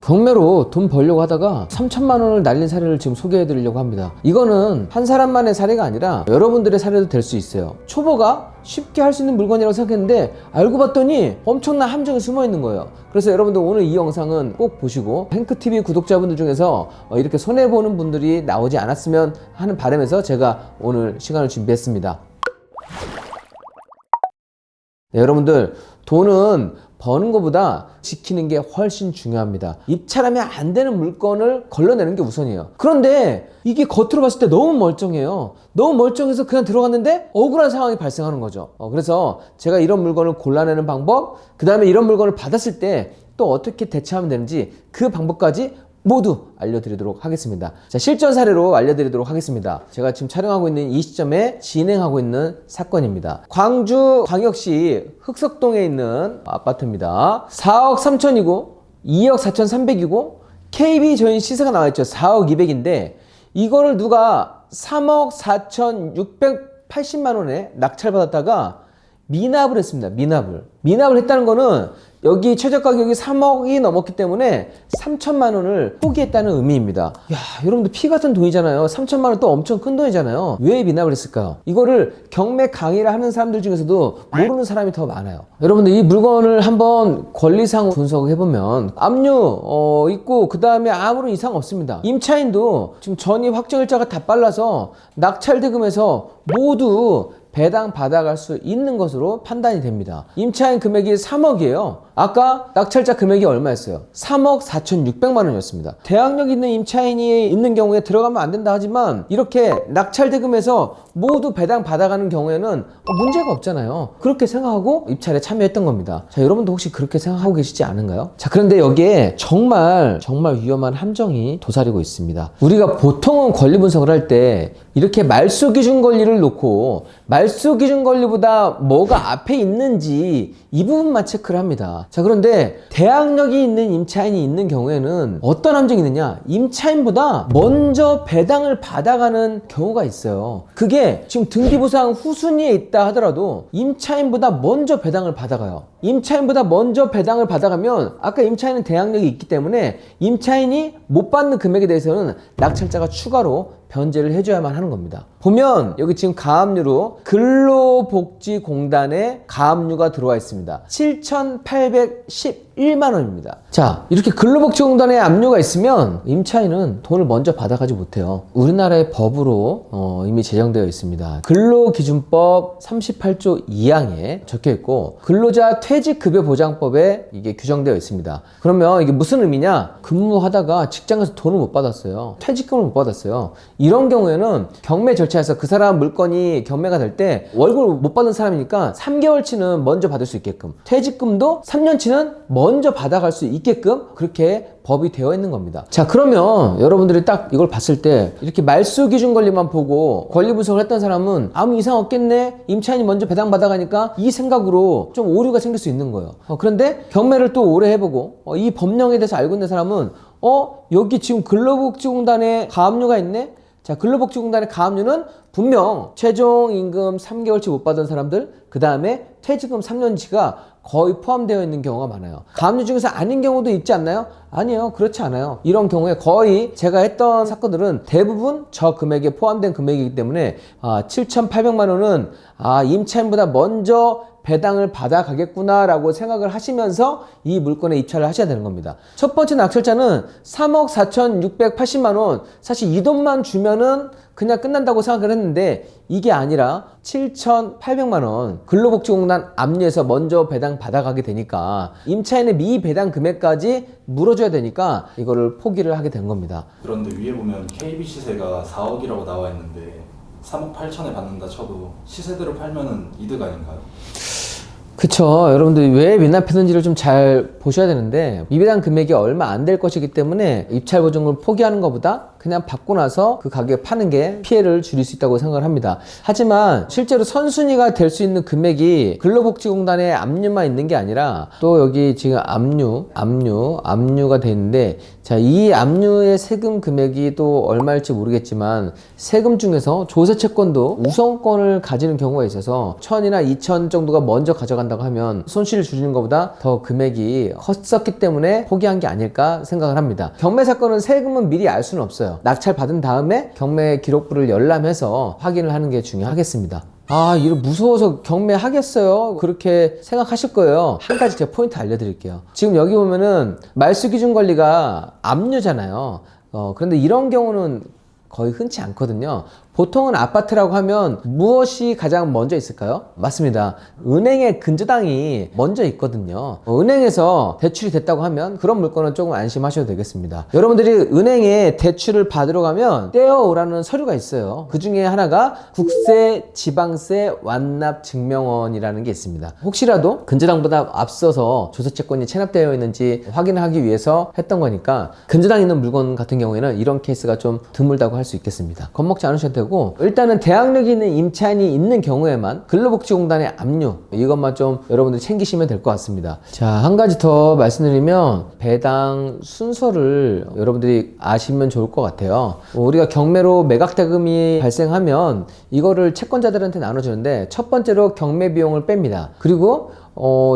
경매로 돈 벌려고 하다가 3천만 원을 날린 사례를 지금 소개해 드리려고 합니다. 이거는 한 사람만의 사례가 아니라 여러분들의 사례도 될 수 있어요. 초보가 쉽게 할 수 있는 물건이라고 생각했는데 알고 봤더니 엄청난 함정이 숨어 있는 거예요. 그래서 여러분들 오늘 이 영상은 꼭 보시고 행크TV 구독자분들 중에서 이렇게 손해보는 분들이 나오지 않았으면 하는 바람에서 제가 오늘 시간을 준비했습니다. 네, 여러분들 돈은 버는 것보다 지키는 게 훨씬 중요합니다. 입찰하면 안 되는 물건을 걸러내는 게 우선이에요. 그런데 이게 겉으로 봤을 때 너무 멀쩡해요. 너무 멀쩡해서 그냥 들어갔는데 억울한 상황이 발생하는 거죠. 그래서 제가 이런 물건을 골라내는 방법, 그 다음에 이런 물건을 받았을 때 또 어떻게 대처하면 되는지 그 방법까지 모두 알려드리도록 하겠습니다. 자, 실전 사례로 알려드리도록 하겠습니다. 제가 지금 촬영하고 있는 이 시점에 진행하고 있는 사건입니다. 광주 광역시 흑석동에 있는 아파트입니다. 4억 3천이고 2억 4,300이고 KB 저희 시세가 나와있죠. 4억 200인데 이거를 누가 3억 4,680만 원에 낙찰받았다가 미납을 했습니다. 미납을 했다는 거는 여기 최저 가격이 3억이 넘었기 때문에 3천만 원을 포기했다는 의미입니다. 야, 여러분들 피 같은 돈이잖아요. 3천만 원 또 엄청 큰 돈이잖아요. 왜 미납을 했을까요? 이거를 경매 강의를 하는 사람들 중에서도 모르는 사람이 더 많아요. 여러분들 이 물건을 한번 권리상 분석을 해보면 압류 있고 그 다음에 아무런 이상 없습니다. 임차인도 지금 전입 확정일자가 다 빨라서 낙찰 대금에서 모두 배당 받아갈 수 있는 것으로 판단이 됩니다. 임차인 금액이 3억이에요. 아까 낙찰자 금액이 얼마였어요? 3억 4,600만 원이었습니다. 대항력 있는 임차인이 있는 경우에 들어가면 안 된다 하지만 이렇게 낙찰 대금에서 모두 배당 받아가는 경우에는 문제가 없잖아요. 그렇게 생각하고 입찰에 참여했던 겁니다. 자, 여러분도 혹시 그렇게 생각하고 계시지 않은가요? 자, 그런데 여기에 정말 위험한 함정이 도사리고 있습니다. 우리가 보통은 권리 분석을 할 때 이렇게 말소 기준 권리를 놓고 말소 기준 권리보다 뭐가 앞에 있는지 이 부분만 체크를 합니다. 자, 그런데 대항력이 있는 임차인이 있는 경우에는 어떤 함정이 있느냐? 임차인보다 먼저 배당을 받아가는 경우가 있어요. 그게 지금 등기부상 후순위에 있다 하더라도 임차인보다 먼저 배당을 받아가요. 임차인보다 먼저 배당을 받아가면 아까 임차인은 대항력이 있기 때문에 임차인이 못 받는 금액에 대해서는 낙찰자가 추가로 변제를 해줘야만 하는 겁니다. 보면 여기 지금 가압류로 근로복지공단에 가압류가 들어와 있습니다. 7,811만 원입니다. 자, 이렇게 근로복지공단에 압류가 있으면 임차인은 돈을 먼저 받아가지 못해요. 우리나라의 법으로 이미 제정되어 있습니다. 근로기준법 38조 2항에 적혀 있고 근로자 퇴직급여보장법에 이게 규정되어 있습니다. 그러면 이게 무슨 의미냐? 근무하다가 직장에서 돈을 못 받았어요. 퇴직금을 못 받았어요. 이런 경우에는 경매 절차에서 그 사람 물건이 경매가 될 때 월급을 못 받은 사람이니까 3개월치는 먼저 받을 수 있게끔, 퇴직금도 3년치는 먼저 받아갈 수 있게끔 그렇게 법이 되어 있는 겁니다. 자, 그러면 여러분들이 딱 이걸 봤을 때 이렇게 말소 기준 권리만 보고 권리 분석을 했던 사람은 아무 이상 없겠네, 임차인이 먼저 배당 받아가니까 이 생각으로 좀 오류가 생길 수 있는 거예요. 그런데 경매를 또 오래 해보고 이 법령에 대해서 알고 있는 사람은 여기 지금 근로복지공단에 가압류가 있네? 자, 근로복지공단의 가압류는 분명 최종 임금 3개월치 못 받은 사람들, 그 다음에 퇴직금 3년치가 거의 포함되어 있는 경우가 많아요. 가압류 중에서 아닌 경우도 있지 않나요? 아니요, 그렇지 않아요. 이런 경우에 거의 제가 했던 사건들은 대부분 저 금액에 포함된 금액이기 때문에 7,800만 원은 임차인보다 먼저 배당을 받아가겠구나 라고 생각을 하시면서 이 물건에 입찰을 하셔야 되는 겁니다. 첫 번째 낙찰자는 3억 4,680만 원, 사실 이 돈만 주면은 그냥 끝난다고 생각을 했는데 이게 아니라 7,800만 원 근로복지공단 압류에서 먼저 배당 받아가게 되니까 임차인의 미배당 금액까지 물어줘야 되니까 이거를 포기를 하게 된 겁니다. 그런데 위에 보면 KB 시세가 4억이라고 나와 있는데 3억 8천에 받는다 쳐도 시세대로 팔면은 이득 아닌가요? 그쵸. 여러분들이 왜 미납했는지를 좀 잘 보셔야 되는데 미배당 금액이 얼마 안 될 것이기 때문에 입찰 보증을 포기하는 것보다 그냥 받고 나서 그 가격에 파는 게 피해를 줄일 수 있다고 생각을 합니다. 하지만 실제로 선순위가 될 수 있는 금액이 근로복지공단의 압류만 있는 게 아니라 또 여기 지금 압류가 돼 있는데, 자, 이 압류의 세금 금액이 또 얼마일지 모르겠지만 세금 중에서 조세 채권도 우선권을 가지는 경우가 있어서 1,000이나 2,000 정도가 먼저 가져간다고 하면 손실을 줄이는 것보다 더 금액이 컸었기 때문에 포기한 게 아닐까 생각을 합니다. 경매 사건은 세금은 미리 알 수는 없어요. 낙찰 받은 다음에 경매 기록부를 열람해서 확인을 하는 게 중요하겠습니다. 아, 이거 무서워서 경매하겠어요? 그렇게 생각하실 거예요. 한 가지 제가 포인트 알려드릴게요. 지금 여기 보면은 말소기준관리가 압류잖아요. 그런데 이런 경우는 거의 흔치 않거든요. 보통은 아파트라고 하면 무엇이 가장 먼저 있을까요? 맞습니다. 은행의 근저당이 먼저 있거든요. 은행에서 대출이 됐다고 하면 그런 물건은 조금 안심하셔도 되겠습니다. 여러분들이 은행에 대출을 받으러 가면 떼어오라는 서류가 있어요. 그 중에 하나가 국세, 지방세, 완납 증명원이라는 게 있습니다. 혹시라도 근저당보다 앞서서 조세채권이 체납되어 있는지 확인하기 위해서 했던 거니까 근저당 있는 물건 같은 경우에는 이런 케이스가 좀 드물다고 할 수 있겠습니다. 겁먹지 않으셔도 되고, 일단은 대항력이 있는 임차인이 있는 경우에만 근로복지공단의 압류, 이것만 좀 여러분들 챙기시면 될 것 같습니다. 자, 한 가지 더 말씀드리면 배당 순서를 여러분들이 아시면 좋을 것 같아요. 우리가 경매로 매각대금이 발생하면 이거를 채권자들한테 나눠주는데 첫 번째로 경매 비용을 뺍니다. 그리고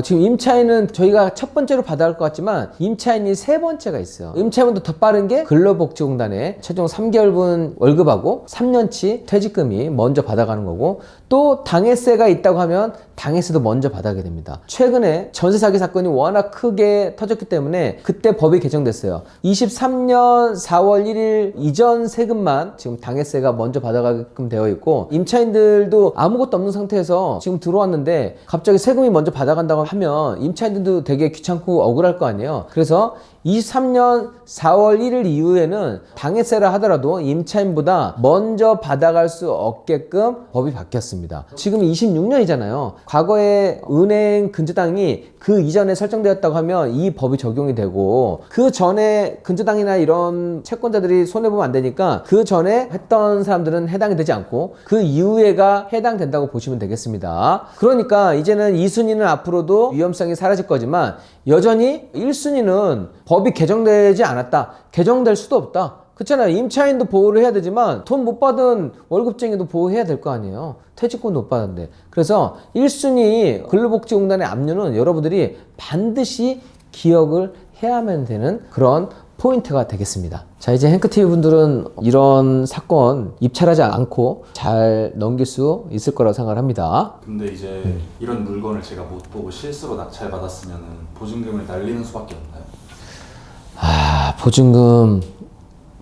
지금 임차인은 저희가 첫 번째로 받아야 할 것 같지만 임차인이 세 번째가 있어요. 임차인보다 더 빠른 게 근로복지공단에 최종 3개월분 월급하고 3년치 퇴직금이 먼저 받아가는 거고, 또 당해세가 있다고 하면 당해세도 먼저 받아가게 됩니다. 최근에 전세 사기 사건이 워낙 크게 터졌기 때문에 그때 법이 개정됐어요. 23년 4월 1일 이전 세금만 지금 당해세가 먼저 받아가게끔 되어 있고, 임차인들도 아무것도 없는 상태에서 지금 들어왔는데 갑자기 세금이 먼저 받아간다고 하면 임차인들도 되게 귀찮고 억울할 거 아니에요. 그래서 23년 4월 1일 이후에는 당해세라 하더라도 임차인보다 먼저 받아갈 수 없게끔 법이 바뀌었습니다. 지금 26년이잖아요. 과거에 은행 근저당이 그 이전에 설정되었다고 하면 이 법이 적용이 되고, 그 전에 근저당이나 이런 채권자들이 손해보면 안 되니까 그 전에 했던 사람들은 해당이 되지 않고 그 이후에가 해당된다고 보시면 되겠습니다. 그러니까 이제는 2순위는 앞으로도 위험성이 사라질 거지만 여전히 1순위는 법이 개정되지 않았다, 개정될 수도 없다. 그렇잖아요. 임차인도 보호를 해야 되지만 돈 못 받은 월급쟁이도 보호해야 될 거 아니에요. 퇴직금도 못 받았는데. 그래서 1순위 근로복지공단의 압류는 여러분들이 반드시 기억을 해야만 되는 그런 포인트가 되겠습니다. 자, 이제 행크TV 분들은 이런 사건 입찰하지 않고 잘 넘길 수 있을 거라고 생각을 합니다. 근데 이제 이런 물건을 제가 못 보고 실수로 낙찰받았으면 보증금을 날리는 수밖에 없나요?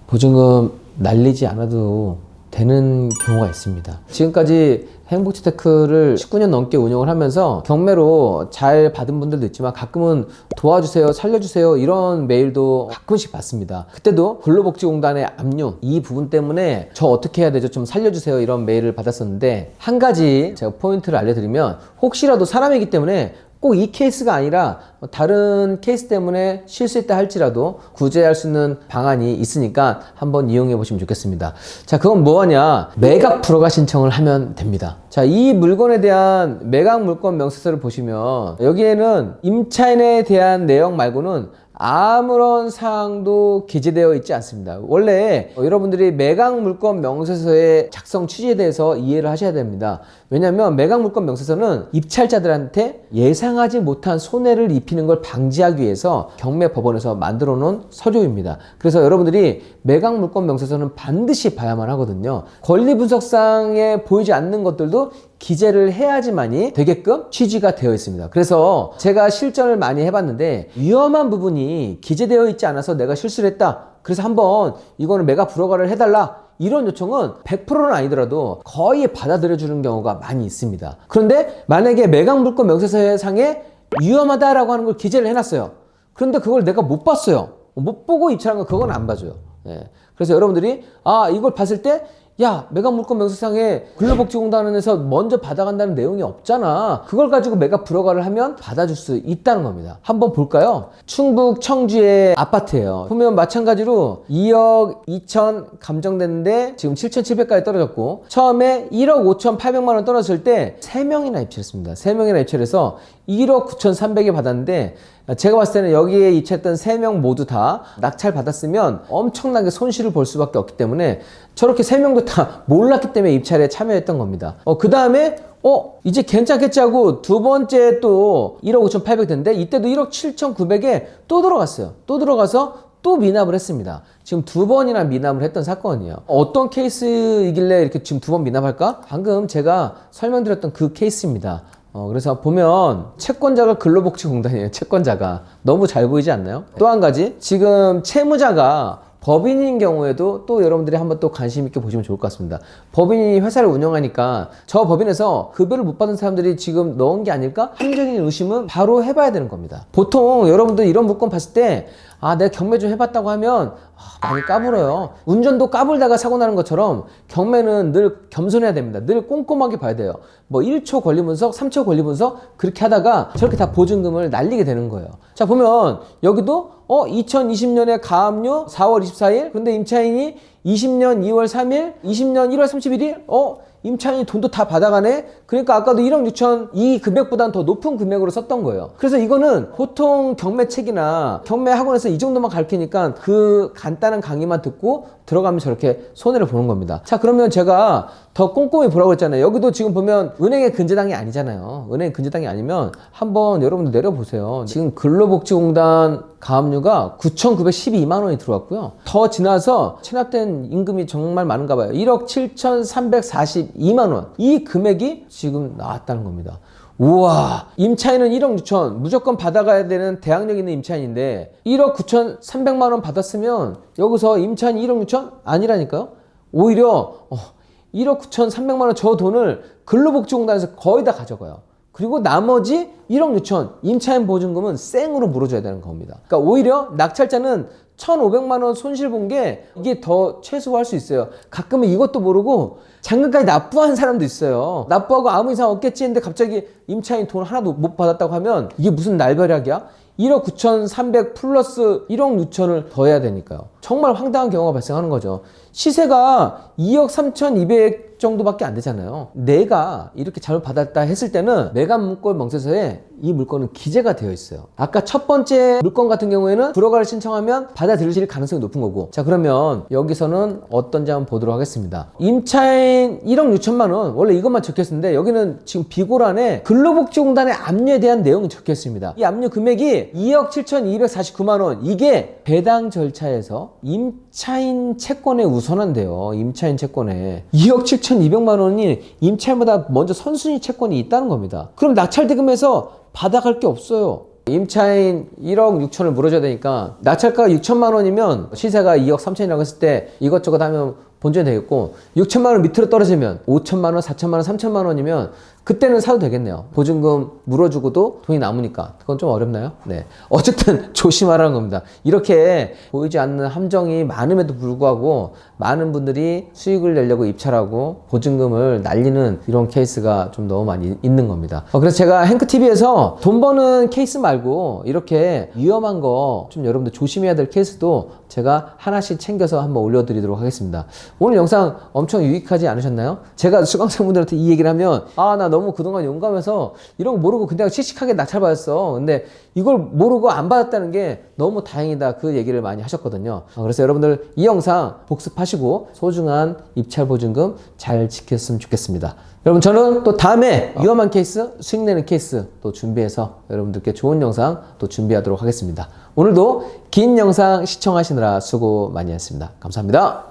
보증금 날리지 않아도 되는 경우가 있습니다. 지금까지 행복주테크를 19년 넘게 운영을 하면서 경매로 잘 받은 분들도 있지만 가끔은 도와주세요, 살려주세요 이런 메일도 가끔씩 받습니다. 그때도 근로복지공단의 압류, 이 부분 때문에 저 어떻게 해야 되죠? 좀 살려주세요 이런 메일을 받았었는데, 한 가지 제가 포인트를 알려드리면, 혹시라도 사람이기 때문에 꼭 이 케이스가 아니라 다른 케이스 때문에 실수했다 할지라도 구제할 수 있는 방안이 있으니까 한번 이용해 보시면 좋겠습니다. 자, 그건 뭐하냐? 매각 불허가 신청을 하면 됩니다. 자, 이 물건에 대한 매각 물건 명세서를 보시면 여기에는 임차인에 대한 내용 말고는 아무런 사항도 기재되어 있지 않습니다. 원래 여러분들이 매각 물건 명세서의 작성 취지에 대해서 이해를 하셔야 됩니다. 왜냐하면 매각 물건 명세서는 입찰자들한테 예상하지 못한 손해를 입히는 걸 방지하기 위해서 경매법원에서 만들어 놓은 서류입니다. 그래서 여러분들이 매각 물건 명세서는 반드시 봐야만 하거든요. 권리분석상에 보이지 않는 것들도 기재를 해야지만이 되게끔 취지가 되어 있습니다. 그래서 제가 실전을 많이 해봤는데 위험한 부분이 기재되어 있지 않아서 내가 실수를 했다, 그래서 한번 이거는 매각 불허가를 해달라, 이런 요청은 100%는 아니더라도 거의 받아들여주는 경우가 많이 있습니다. 그런데 만약에 매각 물건 명세서상에 위험하다라고 하는 걸 기재를 해놨어요. 그런데 그걸 내가 못 봤어요. 못 보고 입찰한 거, 그건 안 봐줘요. 예. 그래서 여러분들이 이걸 봤을 때 야, 매각 물건 명세상에 근로복지공단에서 먼저 받아간다는 내용이 없잖아. 그걸 가지고 매각 불허가를 하면 받아줄 수 있다는 겁니다. 한번 볼까요? 충북 청주의 아파트예요. 보면 마찬가지로 2억 2천 감정됐는데 지금 7,700까지 떨어졌고, 처음에 1억 5,800만 원 떨어졌을 때 3명이나 입찰했습니다. 3명이나 입찰해서 1억 9,300에 받았는데, 제가 봤을 때는 여기에 입찰했던 3명 모두 다 낙찰 받았으면 엄청나게 손실을 볼 수밖에 없기 때문에 저렇게 3명도 다 몰랐기 때문에 입찰에 참여했던 겁니다. 그 다음에 이제 괜찮겠지 하고 두 번째 또 1억 5,800 됐는데, 이때도 1억 7,900에 또 들어갔어요. 또 들어가서 또 미납을 했습니다. 지금 두 번이나 미납을 했던 사건이에요. 어떤 케이스이길래 이렇게 지금 두 번 미납할까? 방금 제가 설명드렸던 그 케이스입니다. 그래서 보면 채권자가 근로복지공단이에요. 채권자가. 너무 잘 보이지 않나요? 또 한 가지, 지금 채무자가 법인인 경우에도 또 여러분들이 한번 또 관심 있게 보시면 좋을 것 같습니다. 법인이 회사를 운영하니까 저 법인에서 급여를 못 받은 사람들이 지금 넣은 게 아닐까? 합리적인 의심은 바로 해봐야 되는 겁니다. 보통 여러분들 이런 물건 봤을 때 내가 경매 좀 해봤다고 하면 많이 까불어요. 운전도 까불다가 사고 나는 것처럼 경매는 늘 겸손해야 됩니다. 늘 꼼꼼하게 봐야 돼요. 뭐 1초 권리 분석, 3초 권리 분석 그렇게 하다가 저렇게 다 보증금을 날리게 되는 거예요. 자, 보면 여기도 2020년에 가압류 4월 24일, 근데 임차인이 20년 2월 3일, 20년 1월 31일, 임차인이 돈도 다 받아가네? 그러니까 아까도 1억 6천 이 금액보다는 더 높은 금액으로 썼던 거예요. 그래서 이거는 보통 경매책이나 경매 학원에서 이 정도만 가르치니까 그 간단한 강의만 듣고 들어가면 저렇게 손해를 보는 겁니다. 자, 그러면 제가 더 꼼꼼히 보라고 했잖아요. 여기도 지금 보면 은행의 근저당이 아니잖아요. 은행의 근저당이 아니면 한번 여러분들 내려보세요. 지금 근로복지공단 가압류가 9,912만 원이 들어왔고요. 더 지나서 체납된 임금이 정말 많은가 봐요. 1억 7,342만 원. 이 금액이 지금 나왔다는 겁니다. 우와, 임차인은 1억 6천 무조건 받아가야 되는 대항력 있는 임차인인데 1억 9,300만 원 받았으면 여기서 임차인 1억 6천? 아니라니까요. 오히려 1억 9,300만 원 저 돈을 근로복지공단에서 거의 다 가져가요. 그리고 나머지 1억 6천 임차인 보증금은 생으로 물어줘야 되는 겁니다. 그러니까 오히려 낙찰자는 1,500만 원 손실 본 게 이게 더 최소화할 수 있어요. 가끔은 이것도 모르고 잔금까지 납부한 사람도 있어요. 납부하고 아무 이상 없겠지 했는데 갑자기 임차인 돈 하나도 못 받았다고 하면 이게 무슨 날벼락이야? 1억 9,300 플러스 1억 6천을 더해야 되니까요. 정말 황당한 경우가 발생하는 거죠. 시세가 2억 3,200 정도밖에 안 되잖아요. 내가 이렇게 잘못 받았다 했을 때는 매각 물건 명세서에 이 물건은 기재가 되어 있어요. 아까 첫 번째 물건 같은 경우에는 불허가를 신청하면 받아들일 가능성이 높은 거고. 자, 그러면 여기서는 어떤지 한번 보도록 하겠습니다. 임차인 1억 6천만 원, 원래 이것만 적혔는데 여기는 지금 비고란에 근로복지공단의 압류에 대한 내용이 적혀 있습니다. 이 압류 금액이 2억 7,249만 원. 이게 배당 절차에서 임차인 채권에 우선한대요. 임차인 채권에 2억 7,200만 원이 임차인보다 먼저 선순위 채권이 있다는 겁니다. 그럼 낙찰대금에서 받아갈 게 없어요. 임차인 1억 6천을 물어줘야 되니까 낙찰가가 6천만 원이면 시세가 2억 3천이라고 했을 때 이것저것 하면 본전이 되겠고, 6천만 원 밑으로 떨어지면 5천만 원, 4천만 원, 3천만 원이면 그때는 사도 되겠네요. 보증금 물어주고도 돈이 남으니까. 그건 좀 어렵나요? 네. 어쨌든 조심하라는 겁니다. 이렇게 보이지 않는 함정이 많음에도 불구하고 많은 분들이 수익을 내려고 입찰하고 보증금을 날리는 이런 케이스가 좀 너무 많이 있는 겁니다. 그래서 제가 행크TV에서 돈 버는 케이스 말고 이렇게 위험한 거 좀 여러분들 조심해야 될 케이스도 제가 하나씩 챙겨서 한번 올려드리도록 하겠습니다. 오늘 영상 엄청 유익하지 않으셨나요? 제가 수강생분들한테 이 얘기를 하면 나 너무 그동안 용감해서 이런 거 모르고 그냥 씩씩하게 낙찰받았어. 근데 이걸 모르고 안 받았다는 게 너무 다행이다. 그 얘기를 많이 하셨거든요. 그래서 여러분들 이 영상 복습하시고 소중한 입찰 보증금 잘 지켰으면 좋겠습니다. 여러분, 저는 또 다음에 위험한 케이스, 수익 내는 케이스 또 준비해서 여러분들께 좋은 영상 또 준비하도록 하겠습니다. 오늘도 긴 영상 시청하시느라 수고 많이 했습니다. 감사합니다.